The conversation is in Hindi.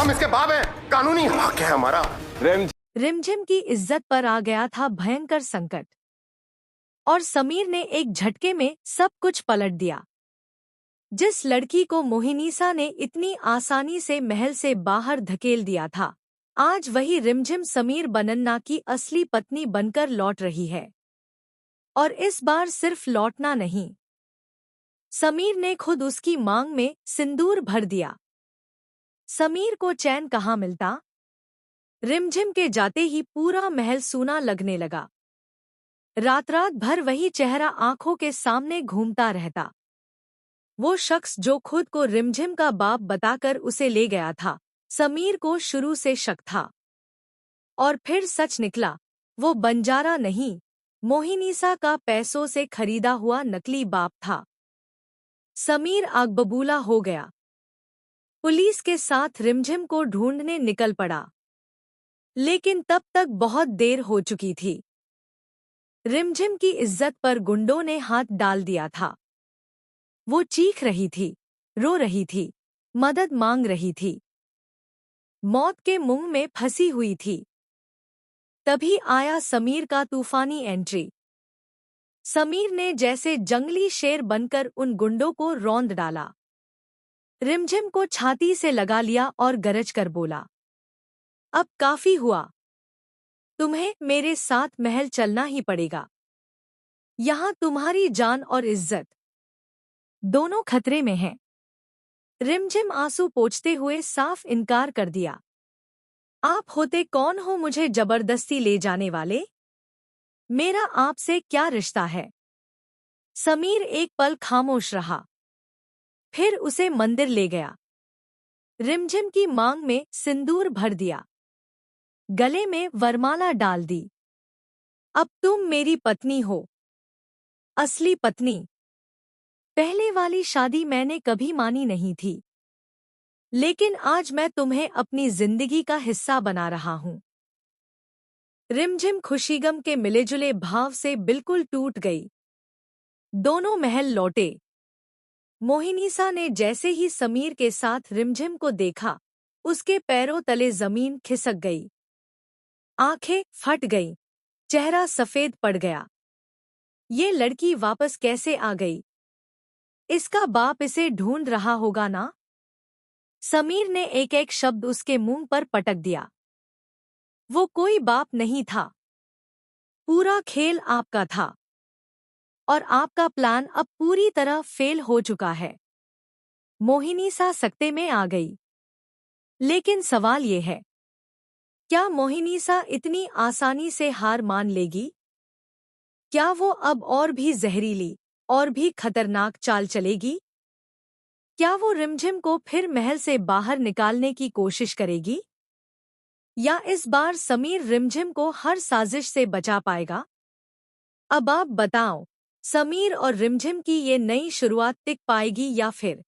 हम इसके बाप हैं, कानूनी हक है हमारा। रिमझिम की इज्जत पर आ गया था भयंकर संकट और समीर ने एक झटके में सब कुछ पलट दिया। जिस लड़की को मोहिनीसा ने इतनी आसानी से महल से बाहर धकेल दिया था, आज वही रिमझिम समीर बनन्ना की असली पत्नी बनकर लौट रही है। और इस बार सिर्फ लौटना नहीं, समीर ने खुद उसकी मांग में सिंदूर भर दिया। समीर को चैन कहाँ मिलता। रिमझिम के जाते ही पूरा महल सूना लगने लगा। रात रात भर वही चेहरा आंखों के सामने घूमता रहता। वो शख्स जो खुद को रिमझिम का बाप बताकर उसे ले गया था, समीर को शुरू से शक था। और फिर सच निकला, वो बंजारा नहीं, मोहिनीसा का पैसों से खरीदा हुआ नकली बाप था। समीर आग बबूला हो गया। पुलिस के साथ रिमझिम को ढूंढने निकल पड़ा, लेकिन तब तक बहुत देर हो चुकी थी। रिमझिम की इज्जत पर गुंडों ने हाथ डाल दिया था। वो चीख रही थी, रो रही थी, मदद मांग रही थी, मौत के मुंह में फंसी हुई थी। तभी आया समीर का तूफानी एंट्री। समीर ने जैसे जंगली शेर बनकर उन गुंडों को रौंद डाला। रिमझिम को छाती से लगा लिया और गरज कर बोला, अब काफी हुआ, तुम्हें मेरे साथ महल चलना ही पड़ेगा। यहाँ तुम्हारी जान और इज्जत दोनों खतरे में हैं। रिमझिम आंसू पोंछते हुए साफ इनकार कर दिया, आप होते कौन हो मुझे जबरदस्ती ले जाने वाले? मेरा आपसे क्या रिश्ता है? समीर एक पल खामोश रहा, फिर उसे मंदिर ले गया। रिमझिम की मांग में सिंदूर भर दिया, गले में वरमाला डाल दी। अब तुम मेरी पत्नी हो, असली पत्नी। पहले वाली शादी मैंने कभी मानी नहीं थी, लेकिन आज मैं तुम्हें अपनी जिंदगी का हिस्सा बना रहा हूं। रिमझिम खुशीगम के मिलेजुले भाव से बिल्कुल टूट गई। दोनों महल लौटे। मोहिनीसा ने जैसे ही समीर के साथ रिमझिम को देखा, उसके पैरों तले जमीन खिसक गई। आंखें फट गईं, चेहरा सफेद पड़ गया। ये लड़की वापस कैसे आ गई? इसका बाप इसे ढूंढ रहा होगा ना? समीर ने एक एक शब्द उसके मुंह पर पटक दिया। वो कोई बाप नहीं था। पूरा खेल आपका था और आपका प्लान अब पूरी तरह फेल हो चुका है। मोहिनीसा सकते में आ गई। लेकिन सवाल ये है, क्या मोहिनीसा इतनी आसानी से हार मान लेगी? क्या वो अब और भी जहरीली और भी खतरनाक चाल चलेगी? क्या वो रिमझिम को फिर महल से बाहर निकालने की कोशिश करेगी? या इस बार समीर रिमझिम को हर साजिश से बचा पाएगा? अब आप बताओ, समीर और रिमझिम की ये नई शुरुआत टिक पाएगी या फिर